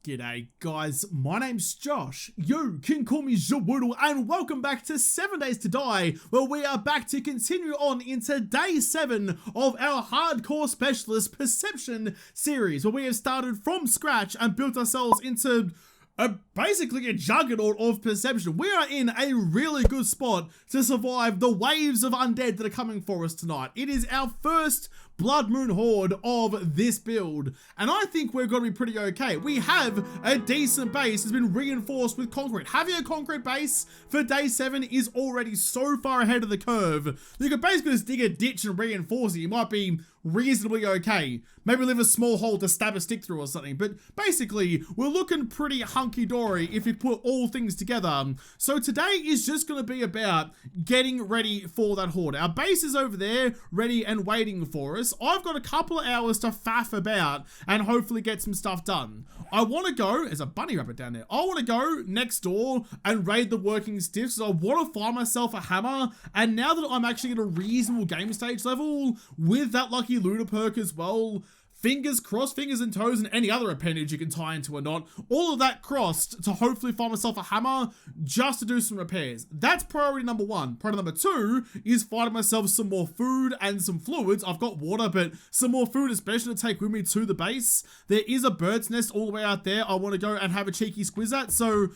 G'day guys, my name's Josh, you can call me Zawoodle, and welcome back to 7 Days to Die, where we are back to continue on into day 7 of our Hardcore Specialist Perception series, where we have started from scratch and built ourselves into basically a juggernaut of perception. We are in a really good spot to survive the waves of undead that are coming for us tonight. It is our first Blood Moon Horde of this build, and I think we're going to be pretty okay. We have a decent base. It's been reinforced with concrete. Having a concrete base for day 7 is already so far ahead of the curve. You could basically just dig a ditch and reinforce it. You might be reasonably okay. Maybe leave a small hole to stab a stick through or something, but basically we're looking pretty hunky-dory if you put all things together. So today is just going to be about getting ready for that horde. Our base is over there ready and waiting for us. I've got a couple of hours to faff about and hopefully get some stuff done. I want to go, there's a bunny rabbit down there, I want to go next door and raid the working stiffs. So I want to find myself a hammer, and now that I'm actually at a reasonable game stage level with that lucky looter perk as well, fingers crossed, fingers and toes and any other appendage you can tie into a knot, all of that crossed to hopefully find myself a hammer just to do some repairs. That's priority number 1. Priority number 2 is finding myself some more food and some fluids. I've got water, but some more food, especially to take with me to the base. There is a bird's nest all the way out there I want to go and have a cheeky squiz at, so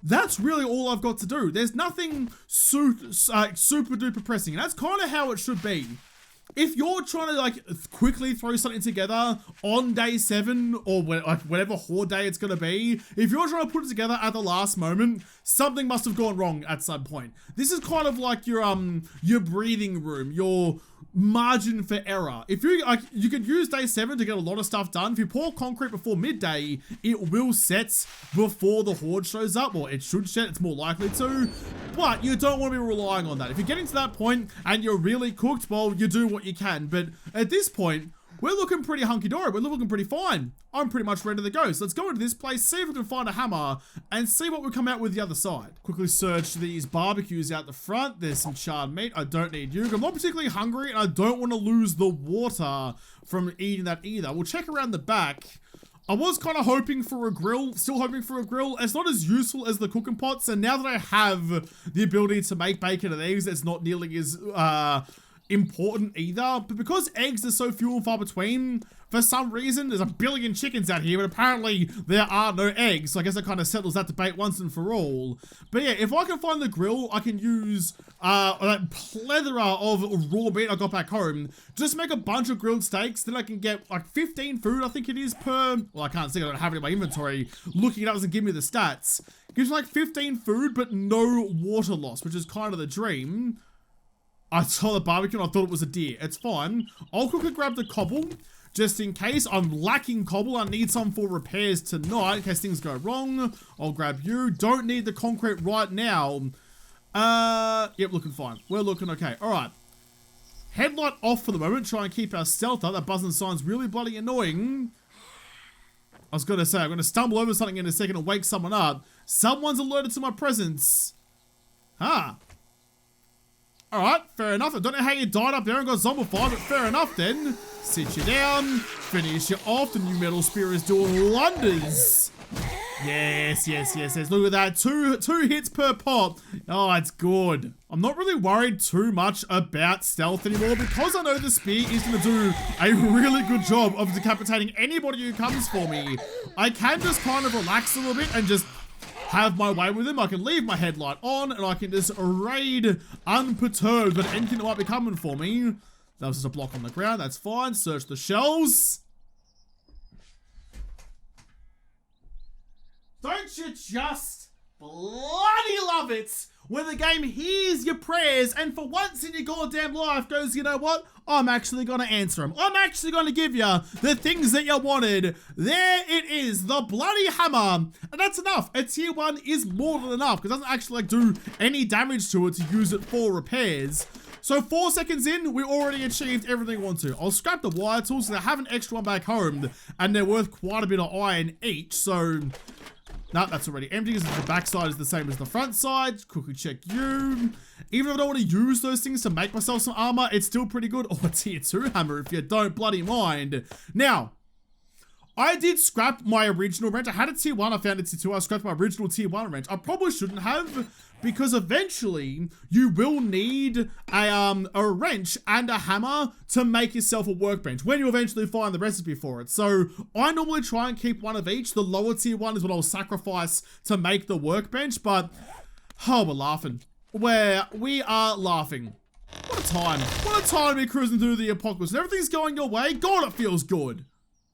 that's really all I've got to do. There's nothing super duper pressing, and that's kind of how it should be. If you're trying to like quickly throw something together on day 7 or whatever horde day it's gonna be, if you're trying to put it together at the last moment, something must have gone wrong at some point. This is kind of like your breathing room, your margin for error. If you like, you could use day 7 to get a lot of stuff done. If you pour concrete before midday, it will set before the horde shows up, or it should set, it's more likely to, but you don't want to be relying on that. If you're getting to that point and you're really cooked, well, you do what you can, but at this point, we're looking pretty hunky-dory. We're looking pretty fine. I'm pretty much ready to go. So let's go into this place, see if we can find a hammer, and see what we come out with the other side. Quickly search these barbecues out the front. There's some charred meat. I don't need you. I'm not particularly hungry, and I don't want to lose the water from eating that either. We'll check around the back. I was kind of hoping for a grill, still hoping for a grill. It's not as useful as the cooking pots, and now that I have the ability to make bacon and eggs, it's not nearly as important either. But because eggs are so few and far between, for some reason there's a billion chickens out here, but apparently there are no eggs, so I guess that kind of settles that debate once and for all. But yeah, if I can find the grill, I can use that plethora of raw meat I got back home, just make a bunch of grilled steaks. Then I can get like 15 food, I think it is, per, well, I can't see, I don't have it in my inventory. Looking it up doesn't give me the stats. Gives me like 15 food but no water loss, which is kind of the dream. I saw the barbecue and I thought it was a deer. It's fine. I'll quickly grab the cobble just in case. I'm lacking cobble. I need some for repairs tonight in case things go wrong. I'll grab you. Don't need the concrete right now. Yep, looking fine. We're looking okay. All right. Headlight off for the moment. Try and keep our stealth up. That buzzing sign's really bloody annoying. I was going to say, I'm going to stumble over something in a second and wake someone up. Someone's alerted to my presence. Ah. Alright, fair enough. I don't know how you died up there and got zombified, but fair enough then. Sit you down, finish you off. The new metal spear is doing wonders. Yes. Look at that. Two hits per pop. Oh, it's good. I'm not really worried too much about stealth anymore because I know the spear is going to do a really good job of decapitating anybody who comes for me. I can just kind of relax a little bit and just have my way with him. I can leave my headlight on and I can just raid unperturbed with anything that might be coming for me. That was just a block on the ground. That's fine. Search the shelves. Don't you just bloody love it when the game hears your prayers and for once in your goddamn life goes, you know what? I'm actually going to answer them. I'm actually going to give you the things that you wanted. There it is, the bloody hammer. And that's enough. A tier 1 is more than enough because it doesn't actually like do any damage to it to use it for repairs. So 4 seconds in, we already achieved everything we want to. I'll scrap the wire tools because I have an extra one back home and they're worth quite a bit of iron each. So no, that's already empty because the back side is the same as the front side. Quickly check you. Even if I don't want to use those things to make myself some armor, it's still pretty good. Oh, a tier 2 hammer if you don't bloody mind. Now, I did scrap my original wrench. I had a tier 1, I found a tier 2, I scrapped my original tier 1 wrench. I probably shouldn't have, because eventually you will need a wrench and a hammer to make yourself a workbench when you eventually find the recipe for it. So I normally try and keep one of each. The lower tier 1 is what I'll sacrifice to make the workbench, but oh, we're laughing. We are laughing. What a time. What a time to be cruising through the apocalypse. And everything's going your way. God, it feels good.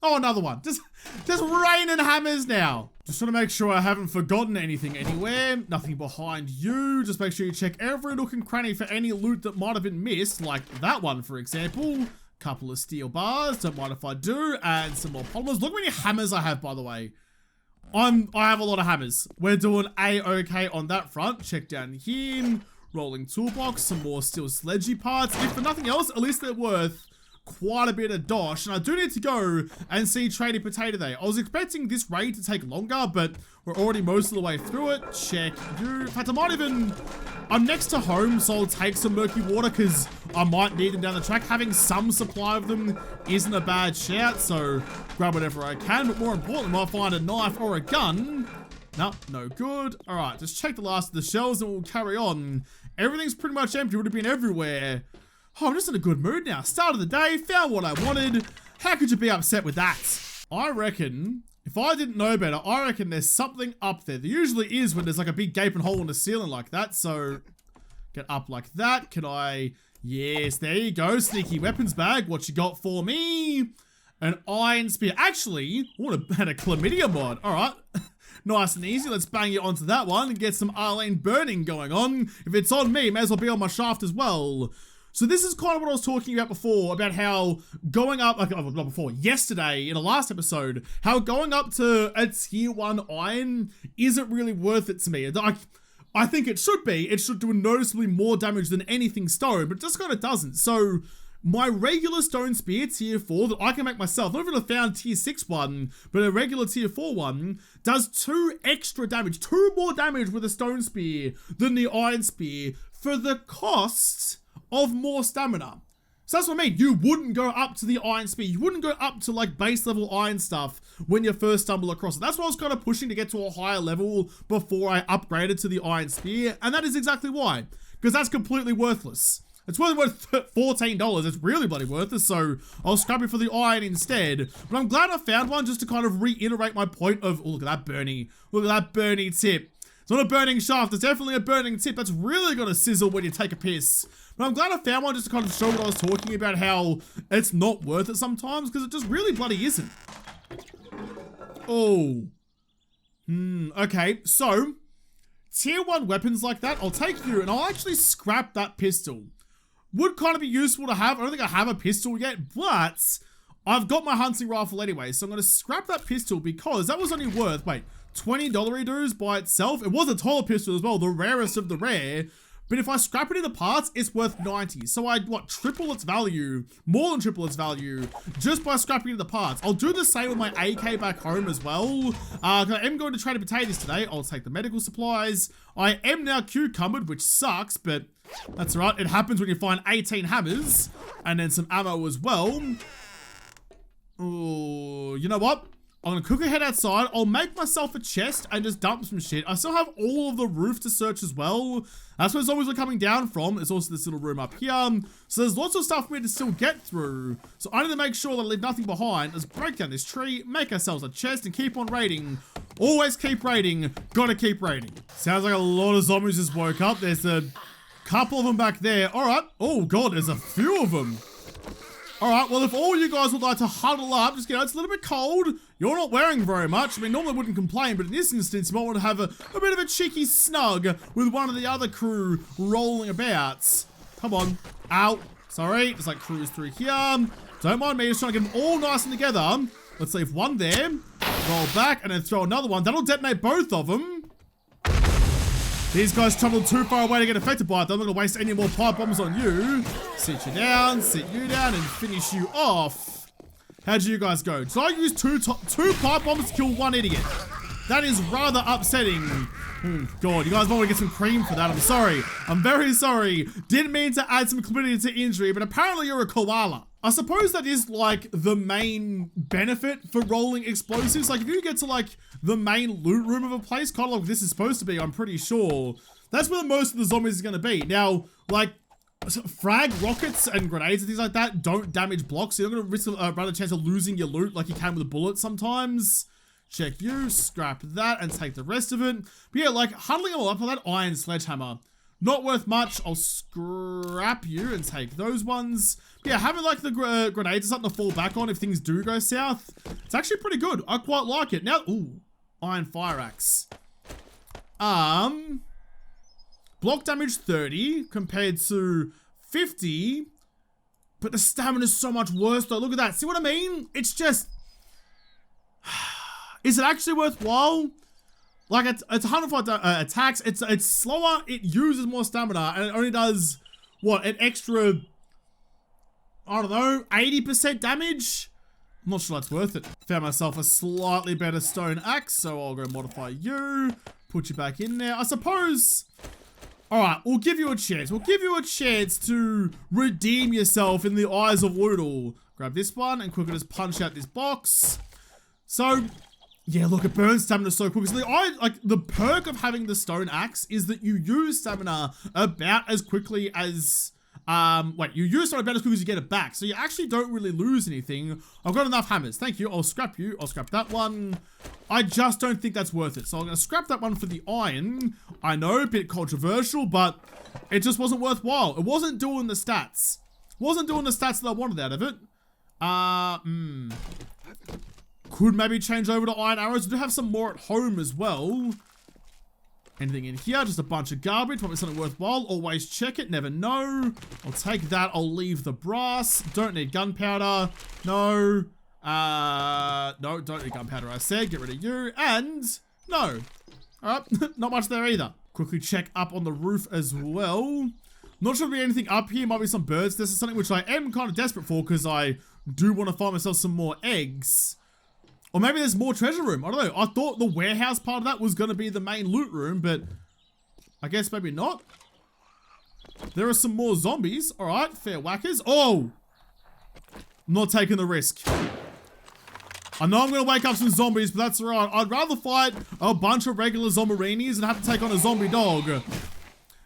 Oh, another one. Just raining hammers now. Just trying to make sure I haven't forgotten anything anywhere. Nothing behind you. Just make sure you check every nook and cranny for any loot that might have been missed. Like that one, for example. Couple of steel bars. Don't mind if I do. And some more polymers. Look how many hammers I have, by the way. I have a lot of hammers. We're doing A-okay on that front. Check down here. Rolling toolbox. Some more steel sledgy parts. If for nothing else, at least they're worth quite a bit of dosh, and I do need to go and see Trading Potato Day. I was expecting this raid to take longer, but we're already most of the way through it. Check you. In fact, I'm next to home, so I'll take some murky water because I might need them down the track. Having some supply of them isn't a bad shout, so grab whatever I can, but more importantly, I'll find a knife or a gun. Nope, no good. All right, just check the last of the shelves and we'll carry on. Everything's pretty much empty. It would have been everywhere. Oh, I'm just in a good mood now. Start of the day, found what I wanted. How could you be upset with that? I reckon, if I didn't know better, I reckon there's something up there. There usually is when there's like a big gaping hole in the ceiling like that. So, get up like that. Can I? Yes, there you go. Sneaky weapons bag. What you got for me? An iron spear. Actually, I would have had a chlamydia mod. All right. Nice and easy. Let's bang it onto that one and get some Arlene burning going on. If it's on me, may as well be on my shaft as well. So this is kind of what I was talking about before, about how going up, like, not before, yesterday in the last episode, how going up to a tier 1 iron isn't really worth it to me. I think it should be. It should do noticeably more damage than anything stone, but it just kind of doesn't. So my regular stone spear, tier 4, that I can make myself, not even a found tier 6 one, but a regular tier 4 one, does 2 extra damage, 2 more damage with a stone spear than the iron spear for the cost of more stamina. So that's what I mean. You wouldn't go up to the iron spear. You wouldn't go up to like base level iron stuff when you first stumble across it. That's why I was kind of pushing to get to a higher level before I upgraded to the iron spear. And that is exactly why. Because that's completely worthless. It's worth $14. It's really bloody worthless. So I'll scrap it for the iron instead. But I'm glad I found one just to kind of reiterate my point of, oh, look at that Bernie. Look at that Bernie tip. It's not a burning shaft, it's definitely a burning tip. That's really gonna sizzle when you take a piss. But I'm glad I found one just to kind of show what I was talking about, how it's not worth it sometimes, because it just really bloody isn't. Oh. Okay, so tier 1 weapons like that, I'll take you and I'll actually scrap that pistol. Would kind of be useful to have. I don't think I have a pistol yet, but I've got my hunting rifle anyway, so I'm gonna scrap that pistol because that was only worth, wait, $20 dues by itself. It was a taller pistol as well, the rarest of the rare. But if I scrap it into parts, it's worth 90. So I'd, triple its value, more than triple its value, just by scrapping into the parts. I'll do the same with my AK back home as well. I am going to Trading Potatoes today. I'll take the medical supplies. I am now cucumbered, which sucks, but that's all right. It happens when you find 18 hammers, and then some ammo as well. Oh, you know what? I'm gonna quickly head outside. I'll make myself a chest and just dump some shit. I still have all of the roof to search as well. That's where zombies are coming down from. There's also this little room up here. So there's lots of stuff for me to still get through. So I need to make sure that I leave nothing behind. Let's break down this tree, make ourselves a chest, and keep on raiding. Always keep raiding. Gotta keep raiding. Sounds like a lot of zombies just woke up. There's a couple of them back there. All right. Oh God, there's a few of them. All right, well, if all you guys would like to huddle up, just, it's a little bit cold. You're not wearing very much. I mean, normally I wouldn't complain, but in this instance, you might want to have a bit of a cheeky snug with one of the other crew rolling about. Come on. Ow. Sorry. Just like cruise through here. Don't mind me. Just trying to get them all nice and together. Let's leave one there. Roll back and then throw another one. That'll detonate both of them. These guys traveled too far away to get affected by it. I'm not going to waste any more pipe bombs on you. Sit you down, and finish you off. How'd you guys go? Did I use two pipe bombs to kill one idiot? That is rather upsetting. Oh, God, you guys might want to get some cream for that. I'm sorry. I'm very sorry. Didn't mean to add some chlamydia to injury, but apparently you're a koala. I suppose that is like the main benefit for rolling explosives. Like if you get to like the main loot room of a place, kind of like this is supposed to be, I'm pretty sure, that's where most of the zombies is going to be. Now, like frag rockets and grenades and things like that don't damage blocks, so you're going to risk run a chance of losing your loot like you can with a bullet sometimes. Check you, scrap that, and take the rest of it. But yeah, like huddling them all up with that iron sledgehammer, not worth much. I'll scrap you and take those ones. But yeah, having like the grenades is something to fall back on if things do go south. It's actually pretty good. I quite like it. Now, ooh, iron fire axe. Block damage 30 compared to 50, but the stamina is so much worse though. Look at that. See what I mean? It's just, is it actually worthwhile? Like it's 105 attacks. It's slower. It uses more stamina, and it only does what, an extra, I don't know, 80% damage. I'm not sure that's worth it. Found myself a slightly better stone axe, so I'll go modify you, put you back in there. I suppose. All right, we'll give you a chance. We'll give you a chance to redeem yourself in the eyes of Woodle. Grab this one and quickly just punch out this box. So, yeah, look, it burns stamina so quick. So the perk of having the stone axe is that you use stamina about as quickly as, you use stamina about as quickly as you get it back. So you actually don't really lose anything. I've got enough hammers. Thank you. I'll scrap you. I'll scrap that one. I just don't think that's worth it. So I'm going to scrap that one for the iron. I know, a bit controversial, but it just wasn't worthwhile. It wasn't doing the stats. Wasn't doing the stats that I wanted out of it. Could maybe change over to iron arrows. We do have some more at home as well. Anything in here? Just a bunch of garbage. Probably something worthwhile. Always check it. Never know. I'll take that. I'll leave the brass. Don't need gunpowder. No. No, don't need gunpowder, I said. Get rid of you. And no. Alright, not much there either. Quickly check up on the roof as well. Not sure if there'll be anything up here. Might be some birds. This is something which I am kind of desperate for because I do want to find myself some more eggs. Or maybe there's more treasure room. I don't know. I thought the warehouse part of that was going to be the main loot room, but I guess maybe not. There are some more zombies. Alright, fair whackers. Oh! I'm not taking the risk. I know I'm going to wake up some zombies, but that's alright. I'd rather fight a bunch of regular zombarinis and have to take on a zombie dog.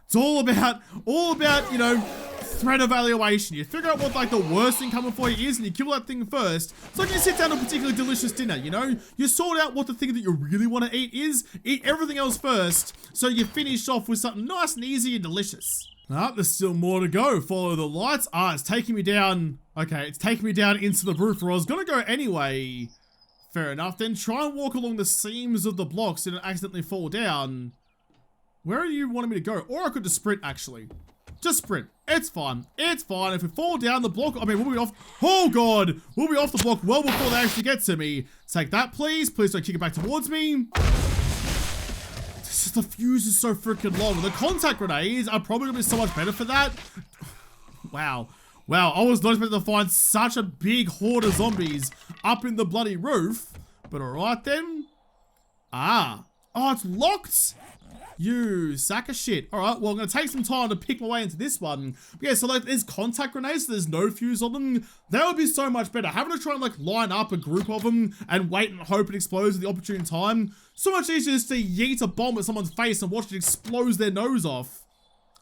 It's all about, you know, threat evaluation. You figure out what like the worst thing coming for you is and you kill that thing first. It's like you sit down to a particularly delicious dinner, you know? You sort out what the thing that you really want to eat is, eat everything else first, so you finish off with something nice and easy and delicious. There's still more to go. Follow the lights. It's taking me down. Okay, it's taking me down into the roof where I was going to go anyway. Fair enough. Then try and walk along the seams of the blocks and accidentally fall down. Where are you wanting me to go? Or I could just sprint, actually. Just sprint. It's fine. It's fine. If we fall down the block, I mean, we'll be off. Oh, God. We'll be off the block well before they actually get to me. Take that, please. Please don't kick it back towards me. The fuse is so freaking long. The contact grenades are probably going to be so much better for that. Wow. Wow, I was not expecting to find such a big horde of zombies up in the bloody roof. But alright then. Oh, it's locked. You sack of shit. Alright, well, I'm going to take some time to pick my way into this one. But yeah, so like, there's contact grenades, so there's no fuse on them. That would be so much better. Having to try and like line up a group of them and wait and hope it explodes at the opportune time. So much easier just to yeet a bomb at someone's face and watch it explode their nose off.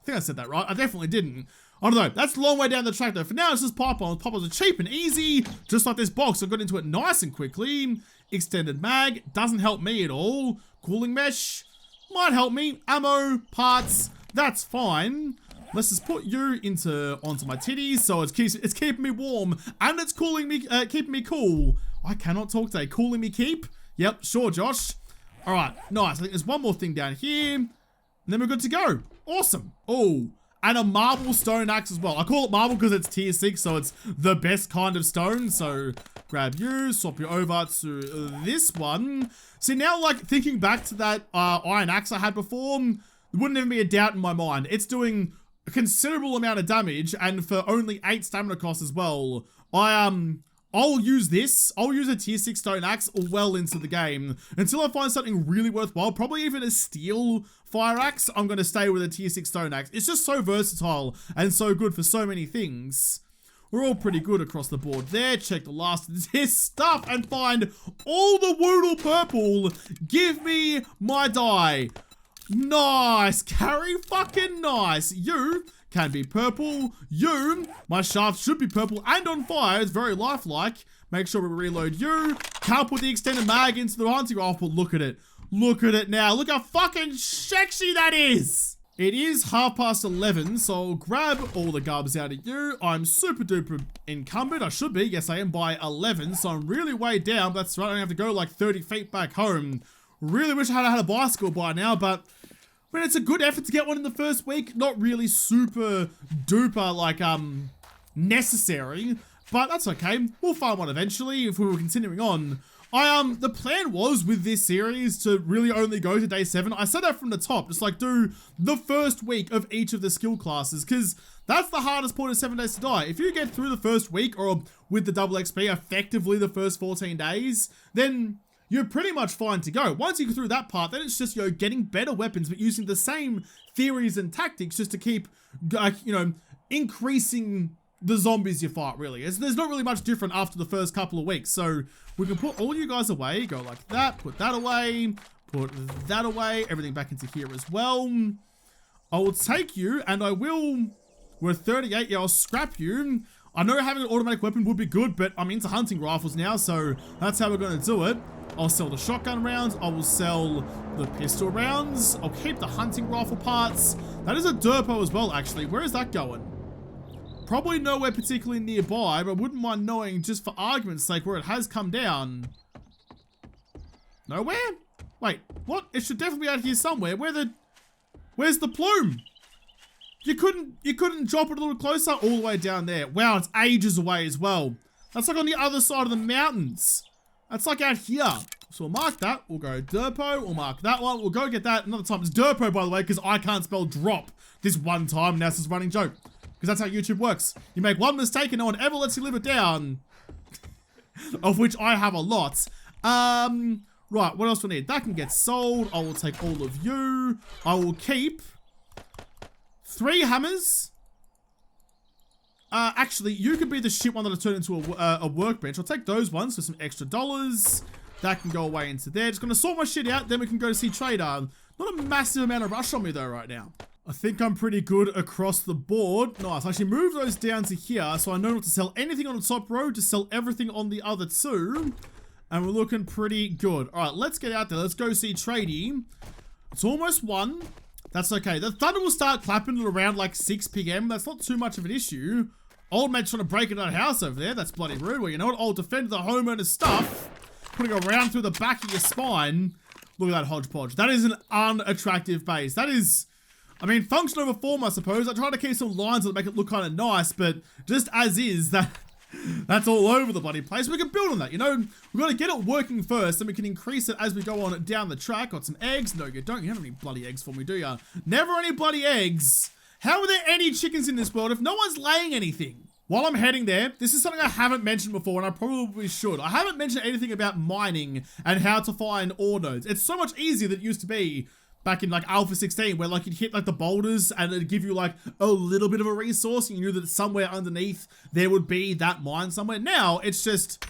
I think I said that right. I definitely didn't. I don't know. That's a long way down the track though. For now, it's just pop-ons. Pop-ons are cheap and easy. Just like this box. I got into it nice and quickly. Extended mag. Doesn't help me at all. Cooling mesh. Might help me. Ammo. Parts. That's fine. Let's just put you onto my titties. So it's keeping me warm. And it's cooling me, keeping me cool. I cannot talk today. Cooling me keep? Yep. Sure, Josh. Alright. Nice. I think there's one more thing down here. And then we're good to go. Awesome. Oh. And a marble stone axe as well. I call it marble because it's tier 6, so it's the best kind of stone. So grab you, swap you over to this one. See, now like thinking back to that iron axe I had before, there wouldn't even be a doubt in my mind. It's doing a considerable amount of damage and for only 8 stamina costs as well. I'll use this. I'll use a tier 6 stone axe well into the game. Until I find something really worthwhile, probably even a steel fire axe, I'm going to stay with a tier 6 stone axe. It's just so versatile and so good for so many things. we're all pretty good across the board there. Check the last of this stuff and find all the Woodle purple. Give me my die. Nice, Carrie, fucking nice. You can be purple. You, my shaft should be purple and on fire. It's very lifelike. Make sure we reload you. Can't put the extended mag into the hunting rifle. Look at it. Look at it now. Look how fucking sexy that is. It is 11:30, so I'll grab all the garbs out of you. I'm super duper encumbered. I should be. Yes, I am by 11, so I'm really way down. But that's right. I don't have to go like 30 feet back home. Really wish I had a bicycle by now, but I mean, it's a good effort to get one in the first week. Not really super duper like necessary, but that's okay. We'll find one eventually if we were continuing on. The plan was with this series to really only go to day 7. I said that from the top, just like do the first week of each of the skill classes, because that's the hardest part of 7 Days to Die. If you get through the first week, or with the double XP, effectively the first 14 days, then you're pretty much fine to go. Once you go through that part, then it's just, you know, getting better weapons, but using the same theories and tactics just to keep, you know, increasing the zombies you fight, really. There's not really much different after the first couple of weeks. So we can put all you guys away, go like that, put that away, put that away, everything back into here as well. I will take you, and I will, we're 38, yeah, I'll scrap you. I know having an automatic weapon would be good, but I'm into hunting rifles now, so that's how we're going to do it. I'll sell the shotgun rounds, I will sell the pistol rounds, I'll keep the hunting rifle parts. That is a Derpo as well, actually. Where is that going? Probably nowhere particularly nearby, but I wouldn't mind knowing, just for argument's sake, where it has come down. Nowhere? Wait, what? It should definitely be out here somewhere. Where's the plume? You couldn't drop it a little closer? All the way down there. Wow, it's ages away as well. That's like on the other side of the mountains. That's like out here. So we'll mark that. We'll go Derpo. We'll mark that one. We'll go get that another time. It's Derpo, by the way, because I can't spell drop this one time. Now it's just a running joke. Because that's how YouTube works. You make one mistake and no one ever lets you live it down. Of which I have a lot. Right, what else do I need? That can get sold. I will take all of you. I will keep 3 hammers. Actually, you could be the shit one that I turn into a workbench. I'll take those ones for some extra dollars. That can go away into there. Just gonna sort my shit out, then we can go to see Trader. Not a massive amount of rush on me though right now. I think I'm pretty good across the board. Nice. I actually move those down to here so I know not to sell anything on the top row, to sell everything on the other 2. And we're looking pretty good. All right, let's get out there. Let's go see Tradie. It's almost 1. That's okay. The thunder will start clapping at around like 6 p.m. That's not too much of an issue. Old mate's trying to break into that house over there. That's bloody rude. Well, you know what? I'll defend the homeowner's stuff. Putting a round through the back of your spine. Look at that hodgepodge. That is an unattractive base. That is, I mean, function over form, I suppose. I try to keep some lines that make it look kind of nice, but just as is, that's all over the bloody place. We can build on that, you know? We've got to get it working first, and we can increase it as we go on down the track. Got some eggs. No, you don't. You don't have any bloody eggs for me, do you? Never any bloody eggs. How are there any chickens in this world if no one's laying anything? While I'm heading there, this is something I haven't mentioned before, and I probably should. I haven't mentioned anything about mining and how to find ore nodes. It's so much easier than it used to be back in like Alpha 16, where like you'd hit like the boulders and it'd give you like a little bit of a resource, and you knew that somewhere underneath there would be that mine somewhere. Now it's just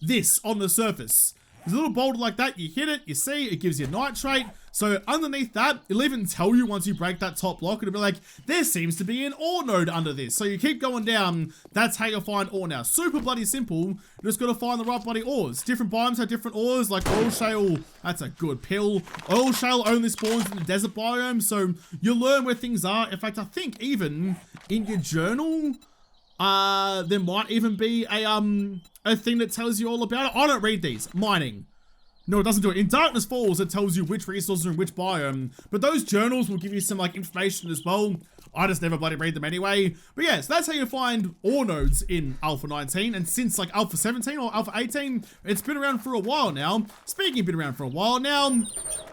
this on the surface. There's a little boulder like that, you hit it, you see, it gives you nitrate. So underneath that, it'll even tell you once you break that top block, it'll be like, there seems to be an ore node under this. So you keep going down, that's how you'll find ore now. Super bloody simple, you just gotta find the right bloody ores. Different biomes have different ores, like oil shale, that's a good pill. Oil shale only spawns in the desert biome, so you'll learn where things are. In fact, I think even in your journal, there might even be a thing that tells you all about it. I don't read these. Mining. No, it doesn't do it. In Darkness Falls, it tells you which resources are in which biome. But those journals will give you some like information as well. I just never bloody read them anyway. But yeah, so that's how you find ore nodes in Alpha 19. And since like Alpha 17 or Alpha 18, it's been around for a while now. Speaking of been around for a while now,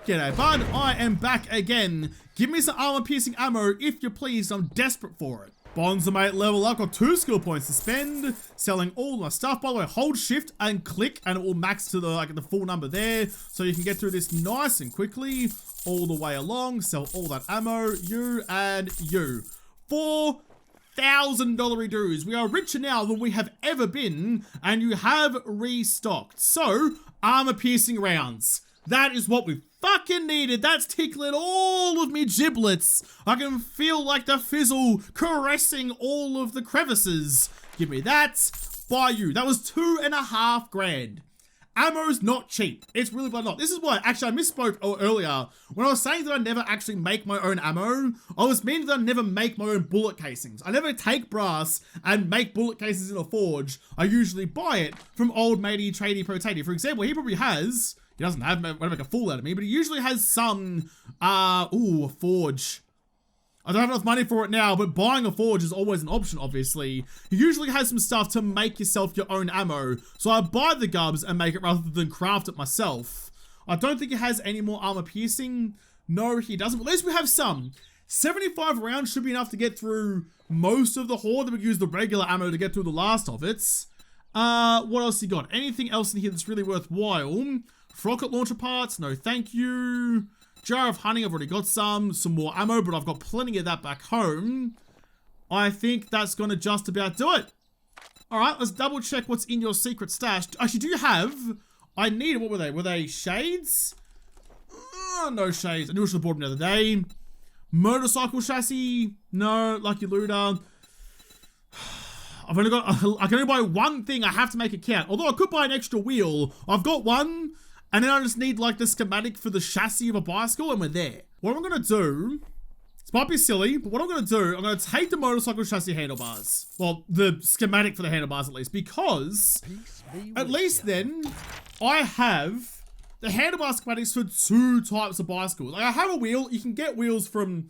g'day bud, I am back again. Give me some armor piercing ammo if you please, I'm desperate for it. Bonds are mate level up, got 2 skill points to spend, selling all my stuff. By the way, hold shift and click and it will max to the full number there. So you can get through this nice and quickly all the way along. Sell all that ammo, you and you. For $1,000 dues. We are richer now than we have ever been, and you have restocked. So, armor-piercing rounds. That is what we fucking needed. That's tickling all of me giblets. I can feel like the fizzle caressing all of the crevices. Give me that. Buy you. That was $2.5 grand. Ammo's not cheap. It's really bloody not. This is why, actually, I misspoke earlier. When I was saying that I never actually make my own ammo, I was meaning that I never make my own bullet casings. I never take brass and make bullet casings in a forge. I usually buy it from old matey Tradie Pro-Tatey. For example, he probably has, he doesn't have, want to make a fool out of me, but he usually has some, a forge. I don't have enough money for it now, but buying a forge is always an option, obviously. He usually has some stuff to make yourself your own ammo, so I buy the gubs and make it rather than craft it myself. I don't think he has any more armor piercing. No, he doesn't, but at least we have some. 75 rounds should be enough to get through most of the horde, then we use the regular ammo to get through the last of it. What else he got? Anything else in here that's really worthwhile? Rocket launcher parts, no thank you. Jar of honey, I've already got some more ammo, but I've got plenty of that back home. I think that's gonna just about do it. All right, let's double check what's in your secret stash. Actually, do you have, I need, what were they? Were they shades? No shades. I knew I should have bought them the other day. Motorcycle chassis, no. Lucky looter. I've only got, I can only buy one thing. I have to make it count. Although I could buy an extra wheel. I've got one. And then I just need like the schematic for the chassis of a bicycle and we're there. What I'm gonna do, this might be silly, but what I'm gonna do, I'm gonna take the motorcycle chassis handlebars. Well, the schematic for the handlebars at least, because at least then I have the handlebar schematics for 2 types of bicycles. Like I have a wheel, you can get wheels from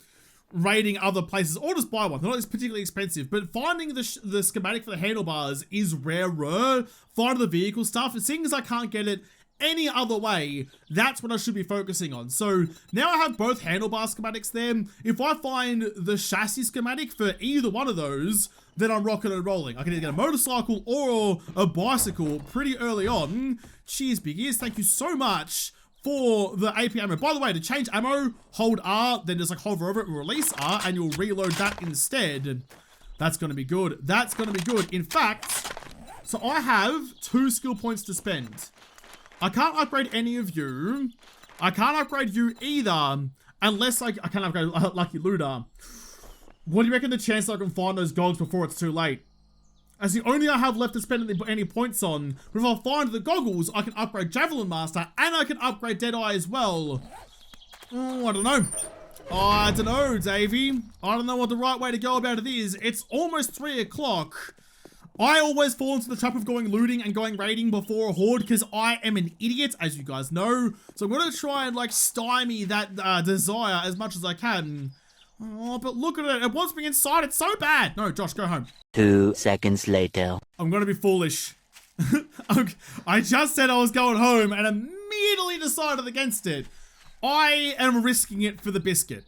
raiding other places or just buy one. They're not particularly expensive, but finding the schematic for the handlebars is rarer. Finding the vehicle stuff, seeing as I can't get it any other way, that's what I should be focusing on. So now I have both handlebar schematics there. If I find the chassis schematic for either one of those, then I'm rocking and rolling. I can either get a motorcycle or a bicycle pretty early on. Cheers, big ears. Thank you so much for the AP ammo. By the way, to change ammo, hold R, then just like hover over it and release R, and you'll reload that instead. That's gonna be good. That's gonna be good. In fact, so I have 2 skill points to spend. I can't upgrade any of you. I can't upgrade you either, unless I can upgrade Lucky Looter. What do you reckon the chance I can find those goggles before it's too late? As the only I have left to spend any points on, but if I find the goggles, I can upgrade Javelin Master, and I can upgrade Deadeye as well. Oh, I don't know. I don't know, Davey. I don't know what the right way to go about it is. It's almost 3 o'clock. I always fall into the trap of going looting and going raiding before a horde because I am an idiot, as you guys know. So I'm going to try and like stymie that desire as much as I can. Oh, but look at it. It wants me inside. It's so bad. No, Josh, go home. 2 seconds later. I'm going to be foolish. I just said I was going home and immediately decided against it. I am risking it for the biscuit.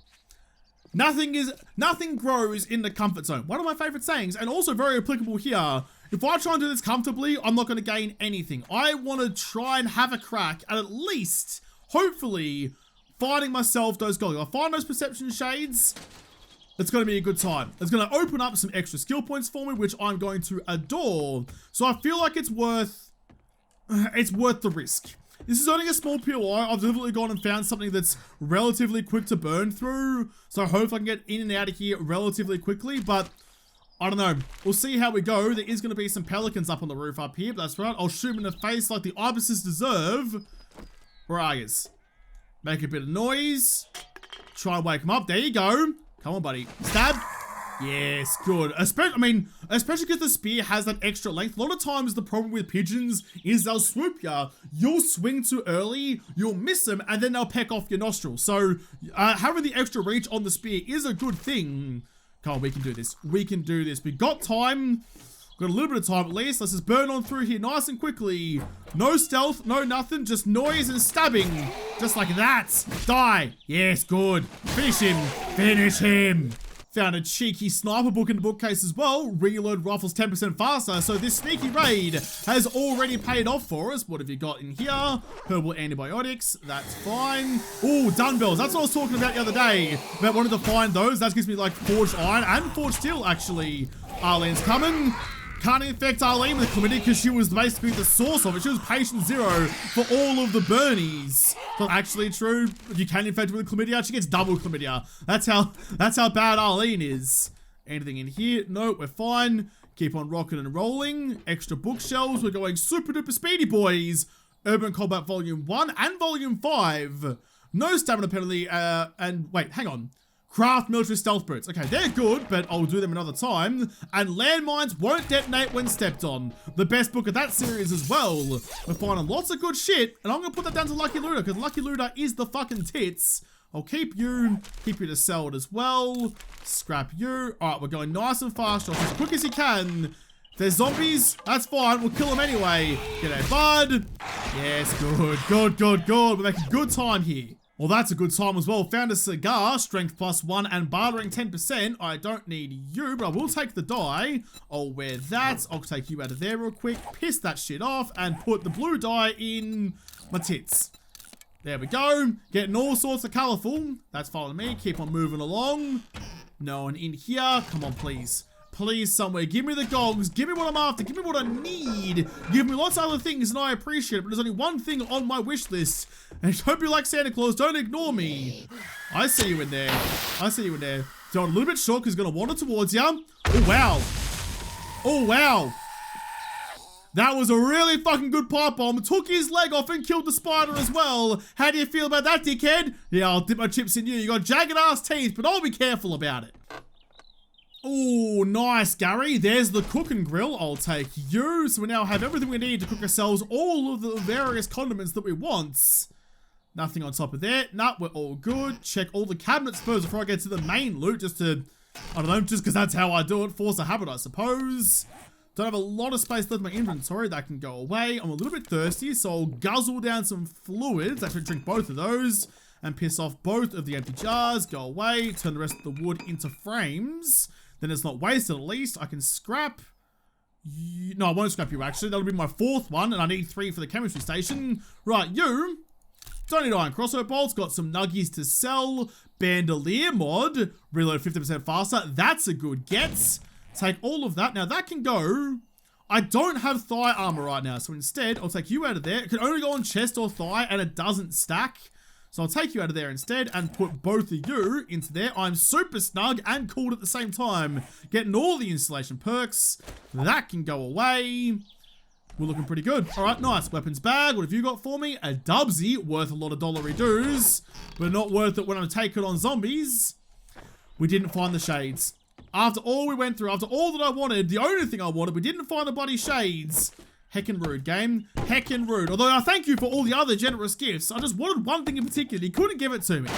Nothing grows in the comfort zone. One of my favorite sayings, and also very applicable here. If I try and do this comfortably, I'm not going to gain anything. I want to try and have a crack at least, hopefully, finding myself those goals. If I find those perception shades, it's going to be a good time. It's going to open up some extra skill points for me, which I'm going to adore. So I feel like it's worth the risk. This is only a small POI. I've deliberately gone and found something that's relatively quick to burn through. So I hope I can get in and out of here relatively quickly, but I don't know. We'll see how we go. There is going to be some pelicans up on the roof up here, but that's right. I'll shoot them in the face like the ibises deserve. Where are you? Make a bit of noise. Try and wake them up. There you go. Come on, buddy. Stab. Yes, good. Especially because the spear has that extra length. A lot of times the problem with pigeons is they'll swoop ya. You'll swing too early, you'll miss them, and then they'll peck off your nostril. So having the extra reach on the spear is a good thing. Come on, we can do this. We can do this. We got time. Got a little bit of time at least. Let's just burn on through here nice and quickly. No stealth, no nothing, just noise and stabbing. Just like that. Die. Yes, good. Finish him. Finish him. Found a cheeky sniper book in the bookcase as well. Reload rifles 10% faster. So this sneaky raid has already paid off for us. What have you got in here? Herbal antibiotics. That's fine. Oh, dumbbells. That's what I was talking about the other day. About wanting to find those. That gives me like forged iron and forged steel, actually. Arlene's coming. Can't infect Arlene with chlamydia because she was basically the source of it. She was patient 0 for all of the Bernies. Not actually true. You can infect her with chlamydia. She gets double chlamydia. That's how bad Arlene is. Anything in here? No, we're fine. Keep on rocking and rolling. Extra bookshelves. We're going super duper speedy, boys. Urban Combat Volume 1 and Volume 5. No stamina penalty. And wait, hang on. Craft military stealth boots. Okay, they're good, but I'll do them another time. And landmines won't detonate when stepped on. The best book of that series as well. We're finding lots of good shit, and I'm gonna put that down to Lucky Looter, because Lucky Looter is the fucking tits. I'll keep you to sell it as well. Scrap you. All right, we're going nice and fast, Josh, as quick as you can. If there's zombies, that's fine. We'll kill them anyway. G'day, bud. Yes, good. We're making good time here. Well, that's a good time as well. Found a cigar, strength +1 and bartering 10%. I don't need you, but I will take the die. I'll wear that. I'll take you out of there real quick. Piss that shit off and put the blue dye in my tits. There we go. Getting all sorts of colorful. That's fine with me. Keep on moving along. No one in here. Come on, please. Please, somewhere. Give me the gogs. Give me what I'm after. Give me what I need. Give me lots of other things, and I appreciate it. But there's only one thing on my wish list. And I hope you like Santa Claus. Don't ignore me. I see you in there. So a little bit short because he's going to wander towards you. Oh, wow. That was a really fucking good pipe bomb. Took his leg off and killed the spider as well. How do you feel about that, dickhead? Yeah, I'll dip my chips in you. You got jagged ass teeth, but I'll be careful about it. Oh, nice, Gary. There's the cooking grill. I'll take you. So we now have everything we need to cook ourselves all of the various condiments that we want. Nothing on top of there. Nah, we're all good. Check all the cabinets first before I get to the main loot, just to, I don't know, just because that's how I do it. Force a habit, I suppose. Don't have a lot of space left in my inventory. That can go away. I'm a little bit thirsty, so I'll guzzle down some fluids. Actually, drink both of those and piss off both of the empty jars. Go away. Turn the rest of the wood into frames. Then it's not wasted, at least. I can scrap you. No, I won't scrap you, actually. That'll be my 4th one, and I need 3 for the chemistry station. Right, you. Don't need iron crossbow bolts. Got some nuggies to sell. Bandolier mod. Reload 50% faster. That's a good get. Take all of that. Now, that can go. I don't have thigh armor right now, so instead, I'll take you out of there. It can only go on chest or thigh, and it doesn't stack. So I'll take you out of there instead and put both of you into there. I'm super snug and cool at the same time. Getting all the installation perks. That can go away. We're looking pretty good. All right, nice. Weapons bag. What have you got for me? A Dubsy, worth a lot of dollary dues, but not worth it when I'm taking on zombies. We didn't find the shades. After all we went through, after all that I wanted, the only thing I wanted, we didn't find the bloody shades. Heckin' rude, game. Heckin' rude. Although I thank you for all the other generous gifts. I just wanted one thing in particular. You couldn't give it to me.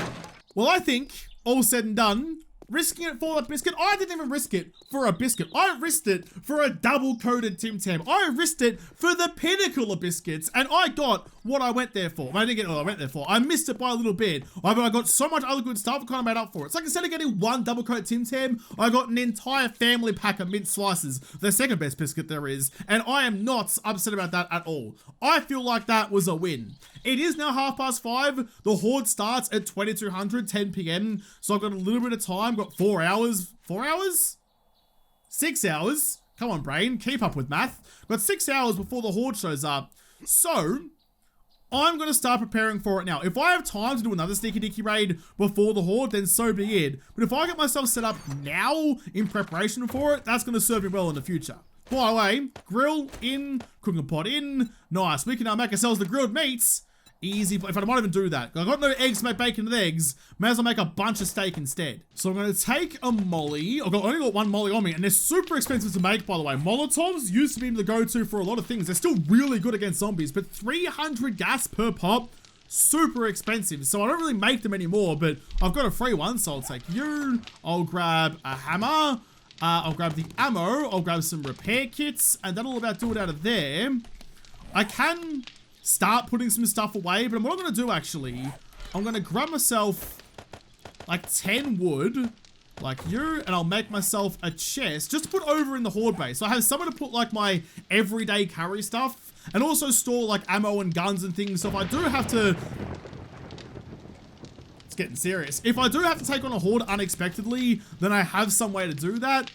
Well, I think, all said and done, risking it for a biscuit. I didn't even risk it for a biscuit. I risked it for a double-coated Tim Tam. I risked it for the pinnacle of biscuits, and I got what I went there for. I didn't get what I went there for. I missed it by a little bit. I got so much other good stuff, I kind of made up for it. It's like instead of getting one double-coated Tim Tam, I got an entire family pack of mint slices, the second best biscuit there is, and I am not upset about that at all. I feel like that was a win. It is now 5:30. The horde starts at 2200, 10 p.m. So I've got a little bit of time. Got 4 hours. 4 hours? 6 hours. Come on, brain. Keep up with math. Got 6 hours before the horde shows up. So I'm going to start preparing for it now. If I have time to do another sneaky dicky raid before the horde, then so be it. But if I get myself set up now in preparation for it, that's going to serve me well in the future. By the way, grill in, cooking pot in. Nice. We can now make ourselves the grilled meats. Easy. In fact, I might even do that. I got no eggs to make bacon and eggs. May as well make a bunch of steak instead. So I'm going to take a molly. I've only got one molly on me, and they're super expensive to make, by the way. Molotovs used to be the go-to for a lot of things. They're still really good against zombies, but 300 gas per pop, super expensive. So I don't really make them anymore, but I've got a free one, so I'll take you. I'll grab a hammer. I'll grab the ammo. I'll grab some repair kits, and that'll about do it out of there. I can start putting some stuff away, but what I'm going to do actually, I'm going to grab myself like 10 wood, like you, and I'll make myself a chest just to put over in the horde base. So I have somewhere to put like my everyday carry stuff and also store like ammo and guns and things. So if I do have to, it's getting serious. If I do have to take on a horde unexpectedly, then I have some way to do that.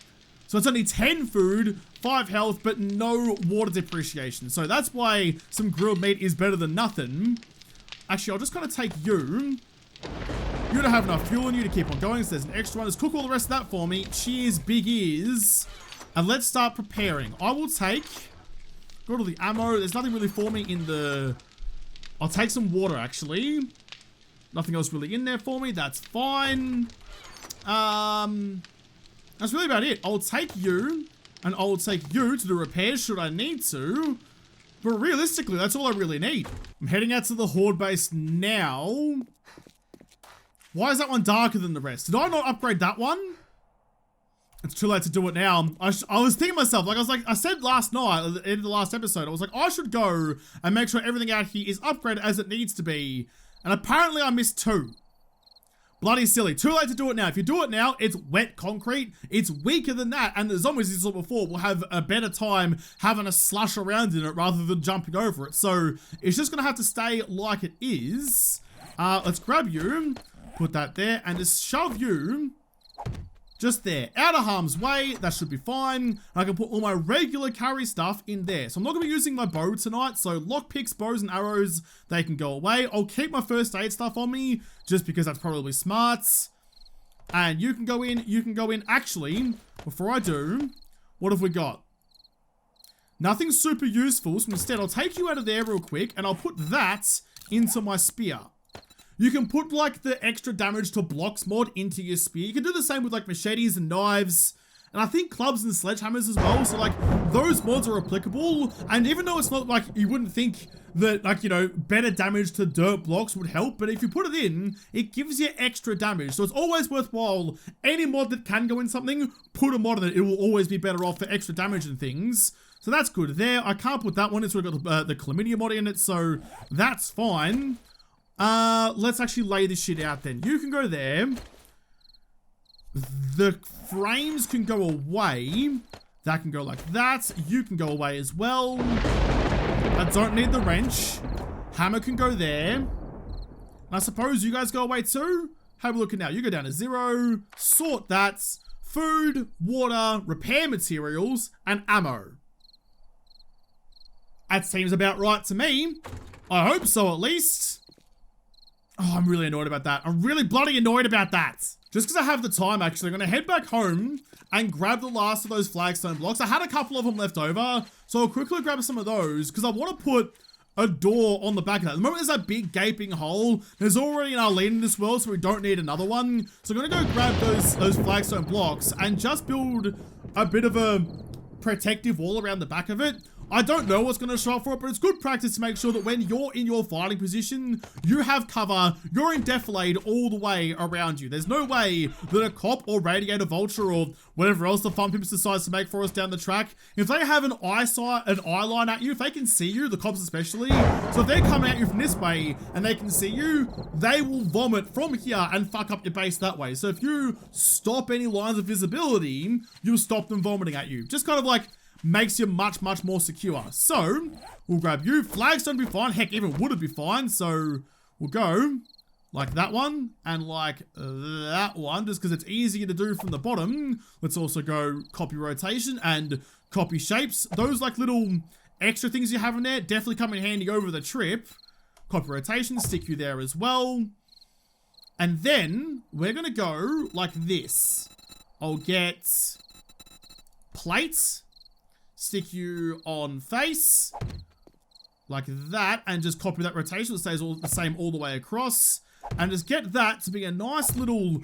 So it's only 10 food, 5 health, but no water depreciation. So that's why some grilled meat is better than nothing. Actually, I'll just kind of take you. You don't have enough fuel in you to keep on going, so there's an extra one. Just cook all the rest of that for me. Cheers, big ears. And let's start preparing. I will take, go to the ammo. There's nothing really for me in the, I'll take some water actually. Nothing else really in there for me. That's fine. That's really about it. I'll take you, and I'll take you to do repairs should I need to. But realistically, that's all I really need. I'm heading out to the horde base now. Why is that one darker than the rest? Did I not upgrade that one? It's too late to do it now. I was thinking to myself, I said last night, at the end of the last episode, I was like, I should go and make sure everything out here is upgraded as it needs to be. And apparently I missed 2. Bloody silly. Too late to do it now. If you do it now, it's wet concrete. It's weaker than that. And the zombies you saw before will have a better time having a slush around in it rather than jumping over it. So it's just going to have to stay like it is. Let's grab you. Put that there and just shove you just there, out of harm's way. That should be fine. I can put all my regular carry stuff in there. So I'm not going to be using my bow tonight. So lockpicks, bows and arrows, they can go away. I'll keep my first aid stuff on me just because that's probably smart. And you can go in, you can go in. Actually, before I do, what have we got? Nothing super useful. So instead, I'll take you out of there real quick and I'll put that into my spear. You can put like the extra damage to blocks mod into your spear. You can do the same with like machetes and knives. And I think clubs and sledgehammers as well. So like those mods are applicable. And even though it's not like you wouldn't think that like, you know, better damage to dirt blocks would help. But if you put it in, it gives you extra damage. So it's always worthwhile. Any mod that can go in something, put a mod in it. It will always be better off for extra damage and things. So that's good there. I can't put that one. It's already got the chlamydia mod in it. So that's fine. Let's actually lay this shit out then. You can go there. The frames can go away. That can go like that. You can go away as well. I don't need the wrench. Hammer can go there. And I suppose you guys go away too? Have a look at now. You go down to 0. Sort that. Food, water, repair materials, and ammo. That seems about right to me. I hope so at least. Oh, I'm really annoyed about that. I'm really bloody annoyed about that. Just because I have the time, actually, I'm going to head back home and grab the last of those flagstone blocks. I had a couple of them left over, so I'll quickly grab some of those because I want to put a door on the back of that. At the moment, there's that big gaping hole. There's already an Arlene in this world, so we don't need another one. So I'm going to go grab those flagstone blocks and just build a bit of a protective wall around the back of it. I don't know what's going to show up for it, but it's good practice to make sure that when you're in your fighting position, you have cover, you're in defilade all the way around you. There's no way that a cop or radiator vulture or whatever else the fun pimps decides to make for us down the track, if they have an eye line at you, if they can see you, the cops especially, so if they're coming at you from this way and they can see you, they will vomit from here and fuck up your base that way. So if you stop any lines of visibility, you'll stop them vomiting at you. Just kind of like makes you much, much more secure. So, we'll grab you. Flagstone will be fine. Heck, even wood would be fine. So, we'll go like that one and like that one, just because it's easier to do from the bottom. Let's also go copy rotation and copy shapes. Those like little extra things you have in there definitely come in handy over the trip. Copy rotation, stick you there as well. And then, we're going to go like this. I'll get plates. Stick you on face like that and just copy that rotation. It stays all the same all the way across and just get that to be a nice little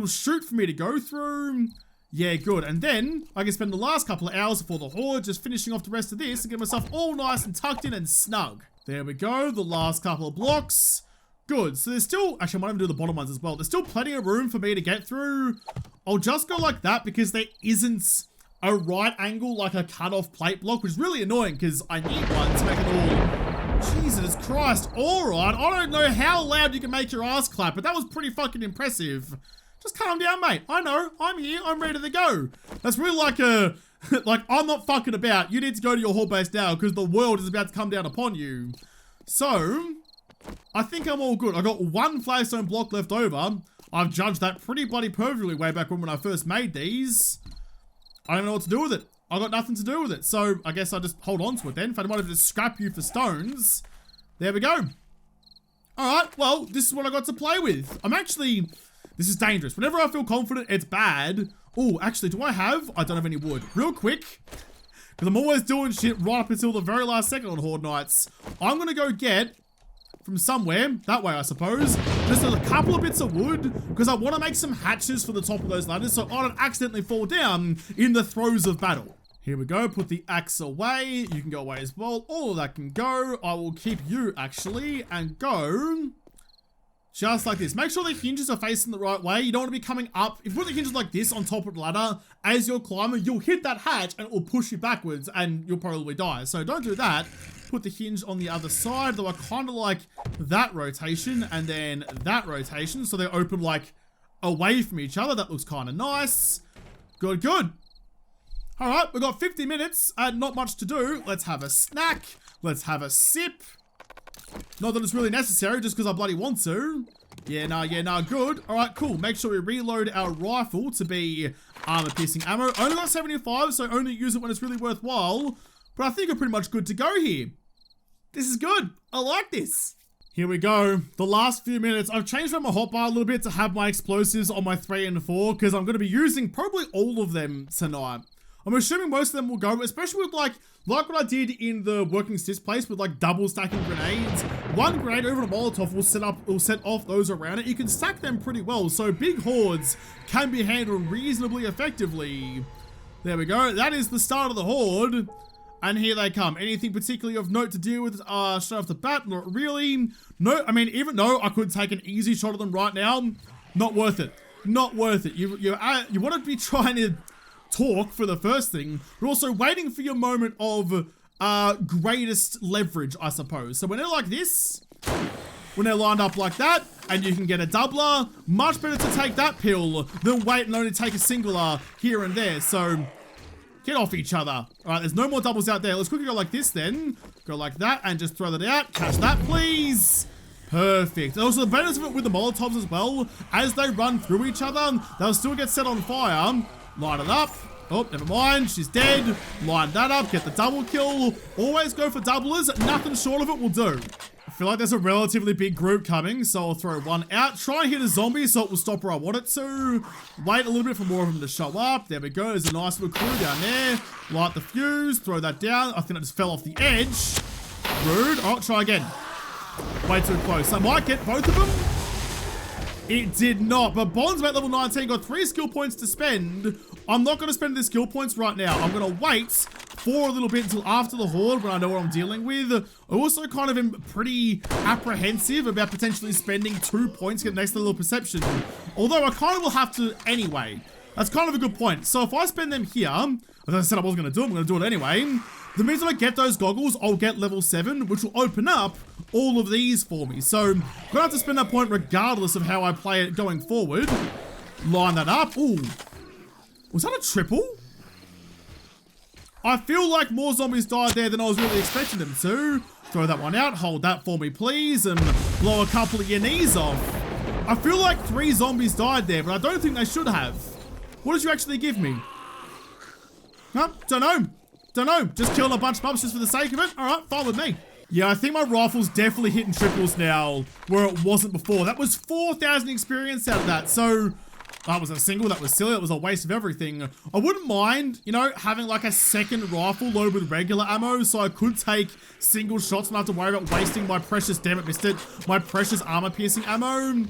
chute for me to go through. Yeah, good. And then I can spend the last couple of hours before the horde just finishing off the rest of this and get myself all nice and tucked in and snug. There we go. The last couple of blocks. Good. So there's still, actually I might even do the bottom ones as well. There's still plenty of room for me to get through. I'll just go like that because there isn't a right angle, like a cut-off plate block, which is really annoying because I need one to make it all. Jesus Christ. All right. I don't know how loud you can make your ass clap, but that was pretty fucking impressive. Just calm down, mate. I know. I'm here. I'm ready to go. That's really like a... like, I'm not fucking about. You need to go to your horde base now because the world is about to come down upon you. So, I think I'm all good. I got one flagstone block left over. I've judged that pretty bloody perfectly way back when I first made these. I don't know what to do with it. I got nothing to do with it. So, I guess I'll just hold on to it then. If I wanted to scrap you for stones. There we go. Alright, well, this is what I got to play with. This is dangerous. Whenever I feel confident, it's bad. Oh, actually, I don't have any wood. Real quick, because I'm always doing shit right up until the very last second on Horde Nights. I'm going to go get, from somewhere, that way I suppose, just a couple of bits of wood, because I want to make some hatches for the top of those ladders so I don't accidentally fall down in the throes of battle. Here we go, put the axe away. You can go away as well. All of that can go. I will keep you, actually, and go just like this. Make sure the hinges are facing the right way. You don't want to be coming up. If you put the hinges like this on top of the ladder, as you're climbing, you'll hit that hatch and it will push you backwards and you'll probably die. So don't do that. Put the hinge on the other side, though I kind of like that rotation and then that rotation. So they're open like away from each other. That looks kind of nice. Good, good. All right, we've got 50 minutes and not much to do. Let's have a snack. Let's have a sip. Not that it's really necessary, just because I bloody want to. Yeah, nah, good. All right, cool. Make sure we reload our rifle to be armor-piercing ammo. Only got 75, so only use it when it's really worthwhile. But I think we're pretty much good to go here. This is good. I like this. Here we go. The last few minutes. I've changed around my hotbar a little bit to have my explosives on my 3 and 4, because I'm going to be using probably all of them tonight. I'm assuming most of them will go, especially with like what I did in the working sys place with like double stacking grenades. One grenade over a Molotov will set off those around it. You can stack them pretty well, so big hordes can be handled reasonably effectively. There we go. That is the start of the horde. And here they come. Anything particularly of note to deal with straight off the bat? Not really. No, I mean, even though I could take an easy shot at them right now, not worth it. Not worth it. You want to be trying to talk for the first thing, but also waiting for your moment of greatest leverage, I suppose. So when they're like this, when they're lined up like that, and you can get a doubler, much better to take that pill than wait and only take a singular here and there. So get off each other. All right, there's no more doubles out there. Let's quickly go like this then. Go like that and just throw that out. Catch that, please. Perfect. Also, the benefit of it with the Molotovs as well, as they run through each other, they'll still get set on fire. Line it up. Oh, never mind. She's dead. Line that up. Get the double kill. Always go for doublers. Nothing short of it will do. I feel like there's a relatively big group coming, so I'll throw one out. Try and hit a zombie so it will stop where I want it to. Wait a little bit for more of them to show up. There we go. There's a nice little crew down there. Light the fuse. Throw that down. I think I just fell off the edge. Rude. Oh, try again. Way too close. I might get both of them. It did not, but Bondsmate level 19 got 3 skill points to spend. I'm not going to spend the skill points right now. I'm going to wait for a little bit until after the horde when I know what I'm dealing with. I also kind of am pretty apprehensive about potentially spending 2 points to get next level perception. Although I kind of will have to anyway. That's kind of a good point. So if I spend them here, as I said I wasn't going to do it, I'm going to do it anyway. That means if I get those goggles, I'll get level 7, which will open up all of these for me. So I'm going to have to spend that point regardless of how I play it going forward. Line that up. Ooh. Was that a triple? I feel like more zombies died there than I was really expecting them to. Throw that one out. Hold that for me, please. And blow a couple of your knees off. I feel like 3 zombies died there, but I don't think they should have. What did you actually give me? Huh? Don't know. Don't know. Just killing a bunch of mobs just for the sake of it. All right, fine with me. Yeah, I think my rifle's definitely hitting triples now where it wasn't before. That was 4,000 experience out of that. So that was a single. That was silly. That was a waste of everything. I wouldn't mind, you know, having like a second rifle loaded with regular ammo so I could take single shots and not have to worry about wasting my precious, damn it, missed it, my precious armor-piercing ammo.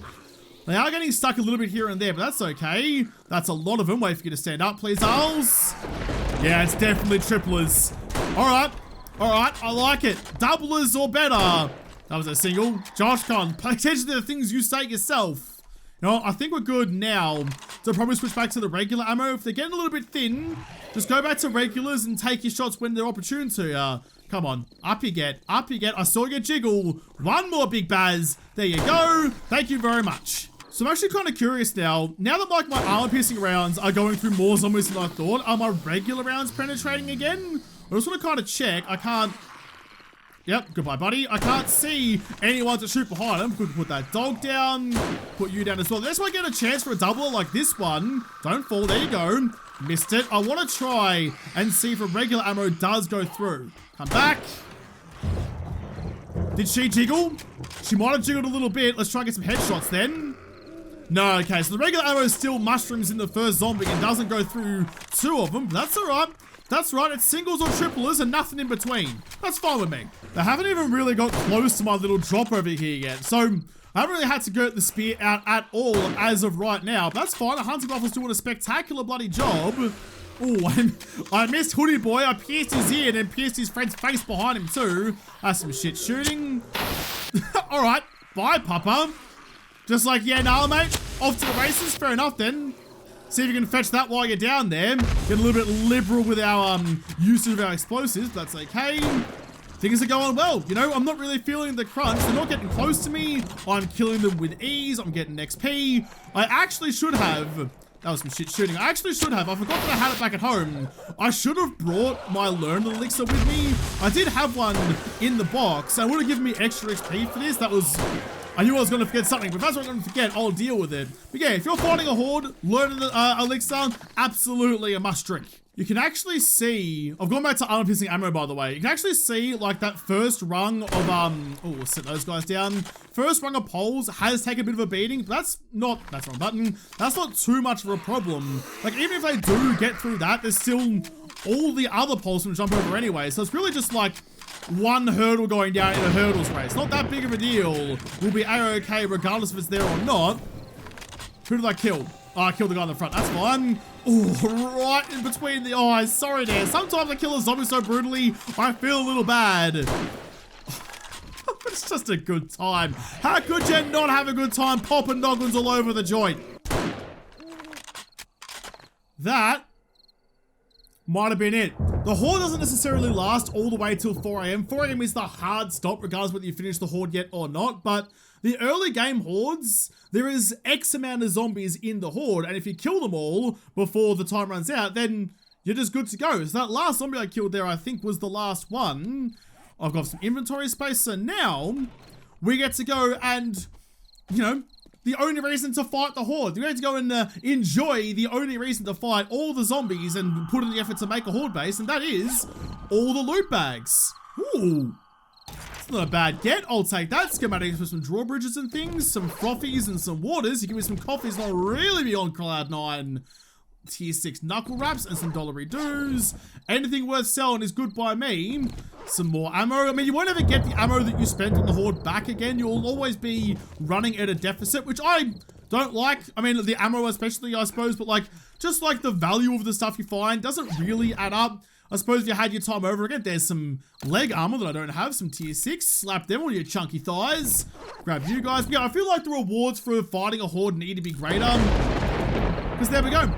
They are getting stuck a little bit here and there, but that's okay. That's a lot of them. Wait for you to stand up, please, Arls. Yeah, it's definitely triplers. All right, I like it. Doublers or better. That was a single. Josh, come on, pay attention to the things you say yourself. You know, I think we're good now. So probably switch back to the regular ammo. If they're getting a little bit thin, just go back to regulars and take your shots when they're opportune to. Come on, up you get, up you get. I saw you jiggle. One more big baz. There you go. Thank you very much. So So I'm actually kind of curious now. Now that like my armor-piercing rounds are going through more zombies than I thought, are my regular rounds penetrating again? I just want to kind of check. I can't... Yep, goodbye, buddy. I can't see anyone to shoot behind him. Could put that dog down. Put you down as well. That's why I get a chance for a double like this one. Don't fall. There you go. Missed it. I want to try and see if a regular ammo does go through. Come back. Did she jiggle? She might have jiggled a little bit. Let's try and get some headshots then. No, okay. So the regular ammo still mushrooms in the first zombie and doesn't go through two of them. But that's all right. That's right, it's singles or triplers and nothing in between. That's fine with me. They haven't even really got close to my little drop over here yet, so I haven't really had to get the spear out at all as of right now. But that's fine, the hunting rifle's doing a spectacular bloody job. Oh, and I missed Hoodie Boy. I pierced his ear and then pierced his friend's face behind him too. That's some shit shooting. All right, bye, Papa. Just like, yeah, nah, mate. Off to the races, fair enough then. See if you can fetch that while you're down there. Get a little bit liberal with our usage of our explosives, but that's okay. Things are going well. You know, I'm not really feeling the crunch. They're not getting close to me. I'm killing them with ease. I'm getting XP. I actually should have... That was some shit shooting. I actually should have. I forgot that I had it back at home. I should have brought my Learn Elixir with me. I did have one in the box. I would have given me extra XP for this. That was... I knew I was going to forget something, but if that's what I'm going to forget, I'll deal with it. But yeah, if you're fighting a horde, Learn Elixir, absolutely a must drink. You can actually see, I've gone back to armor-piercing ammo, by the way. You can actually see, like, that first rung of, oh, we'll set those guys down. First rung of poles has taken a bit of a beating, but that's the wrong button. That's not too much of a problem. Like, even if they do get through that, there's still all the other poles to jump over anyway. So it's really just, like, one hurdle going down in a hurdles race. Not that big of a deal. We'll be A-okay regardless if it's there or not. Who did I kill? Oh, I killed the guy in the front. That's fine. Oh, right in between the eyes. Sorry there. Sometimes I kill a zombie so brutally, I feel a little bad. It's just a good time. How could you not have a good time popping noggins all over the joint? That might have been it. The horde doesn't necessarily last all the way till 4 AM. 4 AM is the hard stop, regardless whether you finish the horde yet or not. But the early game hordes, there is X amount of zombies in the horde, and if you kill them all before the time runs out, then you're just good to go. So that last zombie I killed there, I think, was the last one. I've got some inventory space, so now we get to go and, you know, the only reason to fight the horde. We get to go and enjoy the only reason to fight all the zombies and put in the effort to make a horde base, and that is all the loot bags. Ooh. It's not a bad get. I'll take that. Schematics for some drawbridges and things, some frothies and some waters. You give me some coffees, and I'll really be on cloud 9. Tier 6 knuckle wraps and some dollary doos. Anything worth selling is good by me. Some more ammo. I mean, you won't ever get the ammo that you spent on the horde back again. You'll always be running at a deficit, which I don't like. I mean, the ammo especially, I suppose, but like, just like the value of the stuff you find doesn't really add up. I suppose if you had your time over again, there's some leg armor that I don't have, some tier 6. Slap them on your chunky thighs. Grab you guys. But yeah, I feel like the rewards for fighting a horde need to be greater. Because there we go.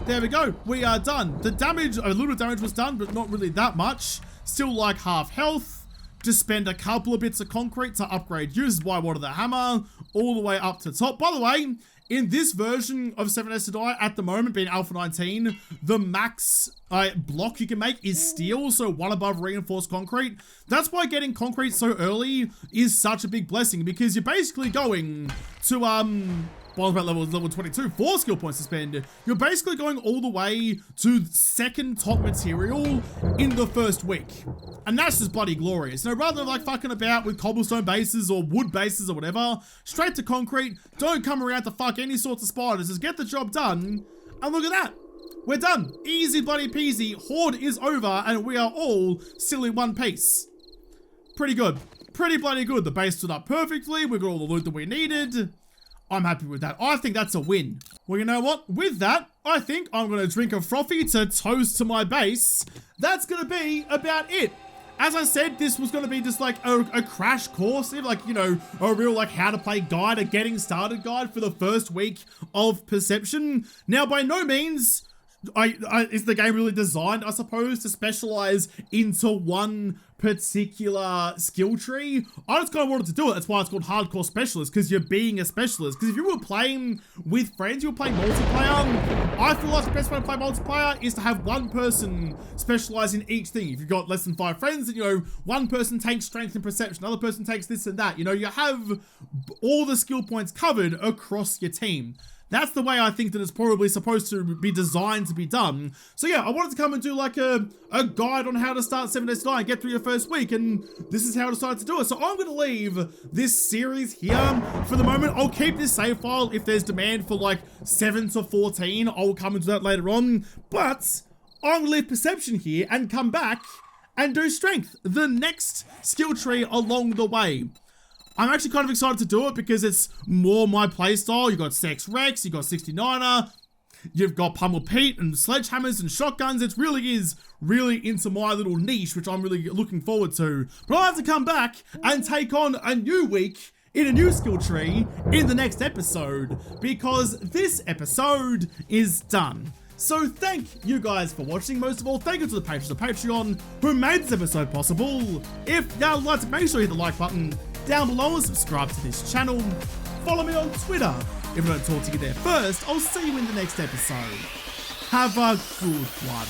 There we go. We are done. The damage, a little bit of damage was done, but not really that much. Still like half health. Just spend a couple of bits of concrete to upgrade you. This is why I wanted the hammer all the way up to top. By the way, in this version of 7 Days to Die, at the moment, being Alpha 19, the max block you can make is steel, so one above reinforced concrete. That's why getting concrete so early is such a big blessing, because you're basically going to, Bonus level 22, 4 skill points to spend. You're basically going all the way to second top material in the first week. And that's just bloody glorious. You know, rather than like fucking about with cobblestone bases or wood bases or whatever, straight to concrete, don't come around to fuck any sorts of spiders, just get the job done, and look at that. We're done. Easy bloody peasy, horde is over, and we are all still in one piece. Pretty good. Pretty bloody good. The base stood up perfectly, we got all the loot that we needed. I'm happy with that. I think that's a win. Well, you know what? With that, I think I'm going to drink a frothy to toast to my base. That's going to be about it. As I said, this was going to be just like a crash course, like, you know, a real like how to play guide, a getting started guide for the first week of Perception. Now, by no means Is the game really designed, I suppose, to specialize into one particular skill tree? I just kind of wanted to do it. That's why it's called Hardcore Specialist, because you're being a specialist. Because if you were playing with friends, you were playing multiplayer, I feel like the best way to play multiplayer is to have one person specialize in each thing. If you've got less than 5 friends, then, you know, one person takes strength and perception, another person takes this and that. You know, you have all the skill points covered across your team. That's the way I think that it's probably supposed to be designed to be done. So yeah, I wanted to come and do like a guide on how to start 7 Days to Die and get through your first week, and this is how I decided to do it. So I'm going to leave this series here for the moment. I'll keep this save file. If there's demand for like 7 to 14, I'll come and do that later on. But I'm going to leave Perception here and come back and do Strength, the next skill tree along the way. I'm actually kind of excited to do it because it's more my playstyle. You've got Sex Rex, you've got 69er, you've got Pummel Pete and sledgehammers and shotguns. It really is into my little niche, which I'm really looking forward to. But I'll have to come back and take on a new week in a new skill tree in the next episode, because this episode is done. So thank you guys for watching. Most of all, thank you to the patrons of Patreon who made this episode possible. If you'd like to, make sure you hit the like button down below and subscribe to this channel. Follow me on Twitter. If I don't talk to you there first, I'll see you in the next episode. Have a good one.